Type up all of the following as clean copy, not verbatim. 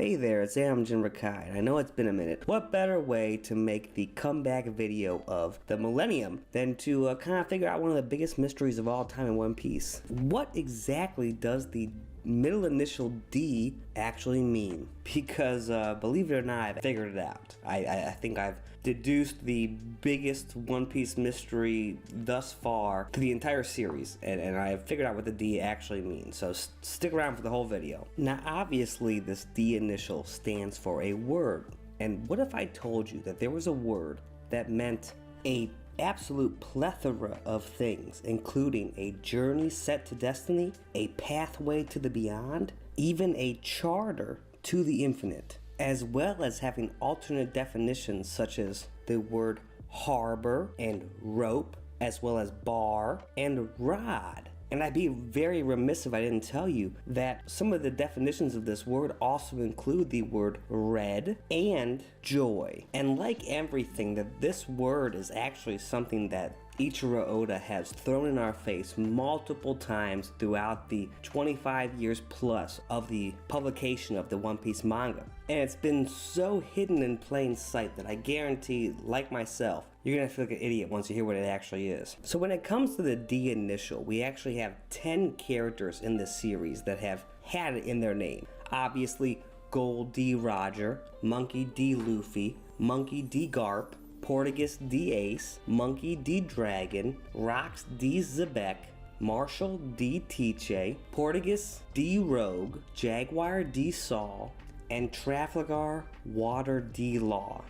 Hey there, it's Jin Rakai, and I know it's been a minute. What better way to make the comeback video of the millennium than to kind of figure out one of the biggest mysteries of all time in One Piece? What exactly does the middle initial D actually mean? Because believe it or not, I've figured it out. I think I've deduced the biggest One Piece mystery thus far to the entire series, and I've figured out what the D actually means, so stick around for the whole video. Now obviously this D initial stands for a word, and what if I told you that there was a word that meant a absolute plethora of things, including a journey set to destiny, a pathway to the beyond, even a charter to the infinite, as well as having alternate definitions such as the word harbor and rope, as well as bar and rod. And I'd be very remiss if I didn't tell you that some of the definitions of this word also include the word red and joy. And like everything, that this word is actually something that Ichiro Oda has thrown in our face multiple times throughout the 25 years plus of the publication of the One Piece manga. And it's been so hidden in plain sight that I guarantee, like myself, you're gonna feel like an idiot once you hear what it actually is. So when it comes to the D initial, we actually have 10 characters in this series that have had it in their name. Obviously, Gold D Roger, Monkey D Luffy, Monkey D Garp, Portuguese D Ace, Monkey D Dragon, Rocks D Zebek, Marshall D Tiche, Portuguese D Rogue, Jaguar D Saul, and Trafalgar Water D Law.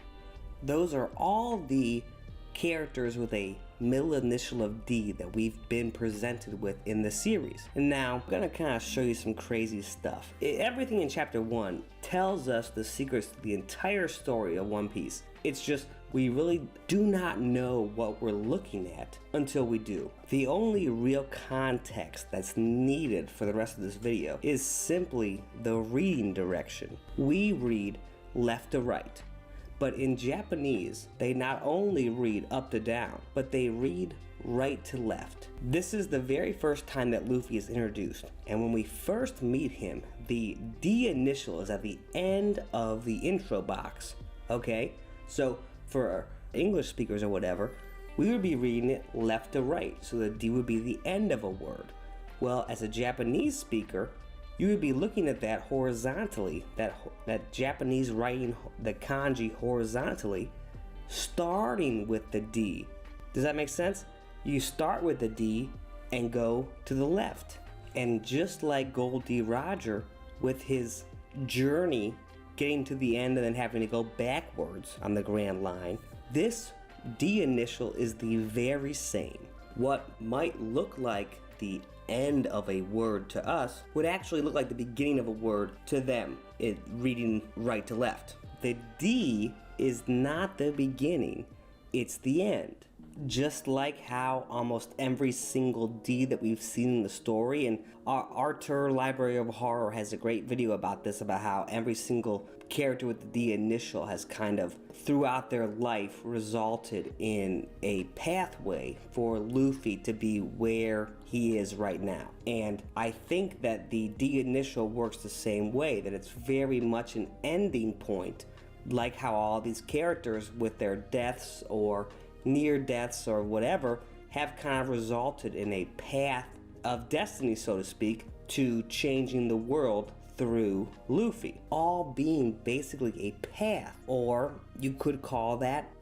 Those are all the characters with a middle initial of D that we've been presented with in the series. And now I'm gonna kind of show you some crazy stuff. Everything in chapter 1 tells us the secrets to the entire story of One Piece. It's just we really do not know what we're looking at until we do. The only real context that's needed for the rest of this video is simply the reading direction. We read left to right. But in Japanese, they not only read up to down, but they read right to left. This is the very first time that Luffy is introduced, and when we first meet him, the D initial is at the end of the intro box, okay? So for English speakers or whatever, we would be reading it left to right, so the D would be the end of a word. Well, as a Japanese speaker, you would be looking at that horizontally, that Japanese writing the kanji horizontally, starting with the D. Does that make sense? You start with the D and go to the left. And just like Gold D Roger, with his journey getting to the end and then having to go backwards on the Grand Line, this D initial is the very same. What might look like the end of a word to us would actually look like the beginning of a word to them, it reading right to left. The D is not the beginning, it's the end. Just like how almost every single D that we've seen in the story, and our Arthur Library of Horror has a great video about this, about how every single character with the D initial has kind of throughout their life resulted in a pathway for Luffy to be where he is right now. And I think that the D initial works the same way, that it's very much an ending point, like how all these characters with their deaths or near deaths or whatever have kind of resulted in a path of destiny, so to speak, to changing the world through Luffy, all being basically a path, or you could call that,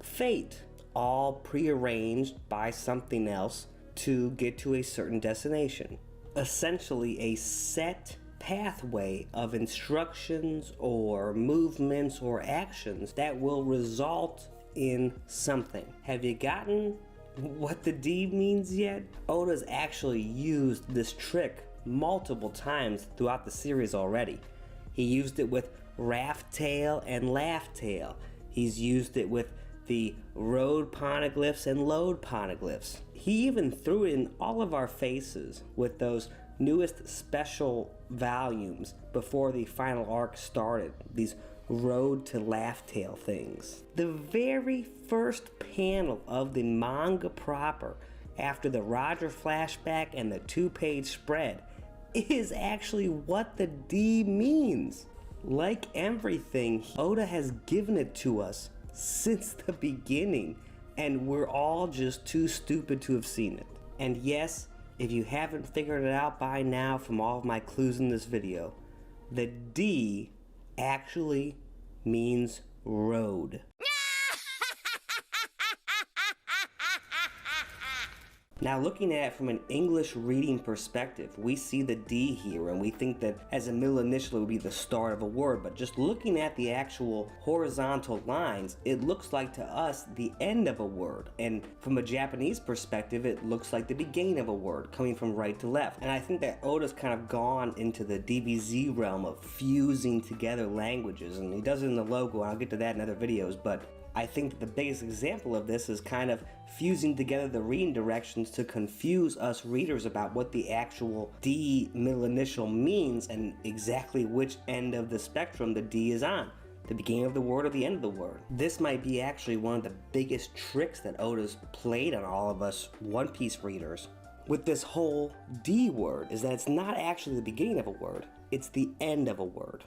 fate, all prearranged by something else to get to a certain destination. Essentially a set pathway of instructions or movements or actions that will result in something. Have you gotten what the D means yet? Oda's actually used this trick multiple times throughout the series already. He used it with Raft Tail and Laugh Tail. He's used it with the road poneglyphs and load poneglyphs. He even threw it in all of our faces with those newest special volumes before the final arc started, these Road to Laugh Tale things. The very first panel of the manga proper, after the Roger flashback and the 2-page spread, is actually what the D means. Like everything, Oda has given it to us since the beginning, and we're all just too stupid to have seen it. And yes, if you haven't figured it out by now from all of my clues in this video, the D actually means road. Now, looking at it from an English reading perspective, we see the D here and we think that as a middle initial it would be the start of a word, but just looking at the actual horizontal lines, it looks like to us the end of a word, and from a Japanese perspective it looks like the beginning of a word coming from right to left. And I think that Oda's kind of gone into the DBZ realm of fusing together languages, and he does it in the logo, and I'll get to that in other videos, but I think the biggest example of this is kind of fusing together the reading directions to confuse us readers about what the actual D middle initial means and exactly which end of the spectrum the D is on, the beginning of the word or the end of the word. This might be actually one of the biggest tricks that Oda's played on all of us One Piece readers with this whole D word, is that it's not actually the beginning of a word, it's the end of a word.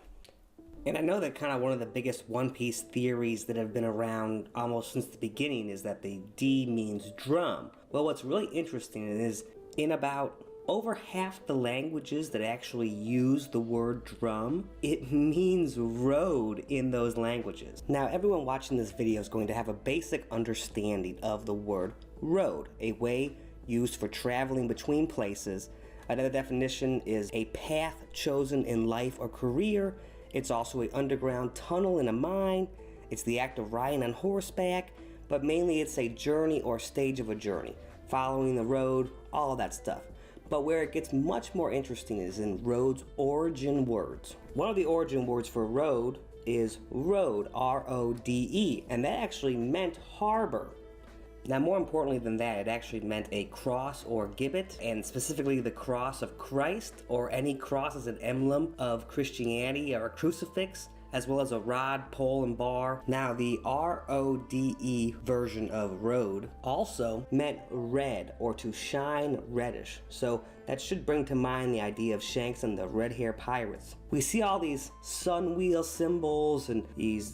And I know that kind of one of the biggest One Piece theories that have been around almost since the beginning is that the D means drum. Well, what's really interesting is in about over half the languages that actually use the word drum, it means road in those languages. Now, everyone watching this video is going to have a basic understanding of the word road, a way used for traveling between places. Another definition is a path chosen in life or career. It's also an underground tunnel in a mine. It's the act of riding on horseback, but mainly it's a journey or stage of a journey, following the road, all of that stuff. But where it gets much more interesting is in road's origin words. One of the origin words for road is rode, R-O-D-E, and that actually meant harbor. Now, more importantly than that, it actually meant a cross or gibbet, and specifically the cross of Christ, or any cross as an emblem of Christianity or a crucifix, as well as a rod, pole, and bar. Now, the R-O-D-E version of road also meant red, or to shine reddish. So that should bring to mind the idea of Shanks and the red hair pirates. We see all these sun wheel symbols and these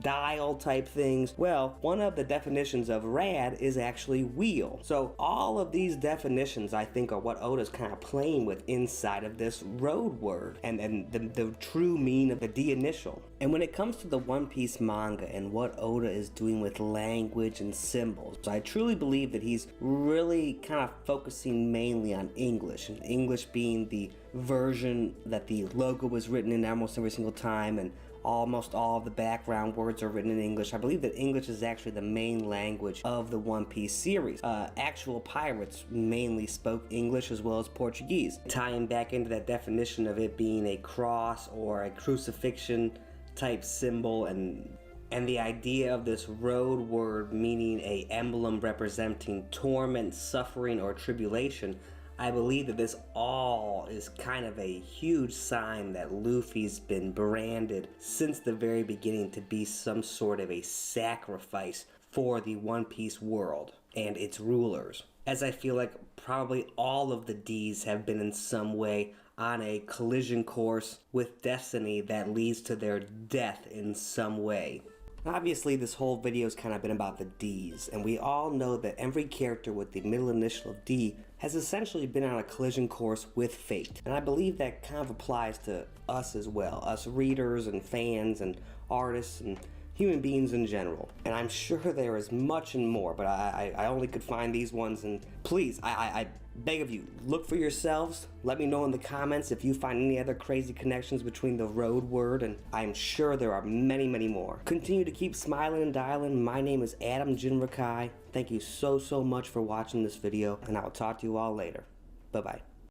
dial type things. Well, one of the definitions of rad is actually wheel. So all of these definitions, I think, are what Oda's kind of playing with inside of this road word and the true meaning of the D initial. And when it comes to the One Piece manga and what Oda is doing with language and symbols, I truly believe that he's really kind of focusing mainly on English, and English being the version that the logo was written in almost every single time, and almost all of the background words are written in English. I believe that English is actually the main language of the One Piece series. Actual pirates mainly spoke English as well as Portuguese. Tying back into that definition of it being a cross or a crucifixion type symbol, and the idea of this road word meaning a emblem representing torment, suffering, or tribulation, I believe that this all is kind of a huge sign that Luffy's been branded since the very beginning to be some sort of a sacrifice for the One Piece world and its rulers. As I feel like probably all of the D's have been in some way on a collision course with destiny that leads to their death in some way. Obviously, this whole video has kind of been about the D's, and we all know that every character with the middle initial of D has essentially been on a collision course with fate. And I believe that kind of applies to us as well, us readers and fans and artists and human beings in general. And I'm sure there is much and more, but I only could find these ones, and please, I beg of you, look for yourselves. Let me know in the comments if you find any other crazy connections between the road word, and I'm sure there are many, many more. Continue to keep smiling and dialing. My name is Adam Jinrakai. Thank you so much for watching this video, and I will talk to you all later. Bye-bye.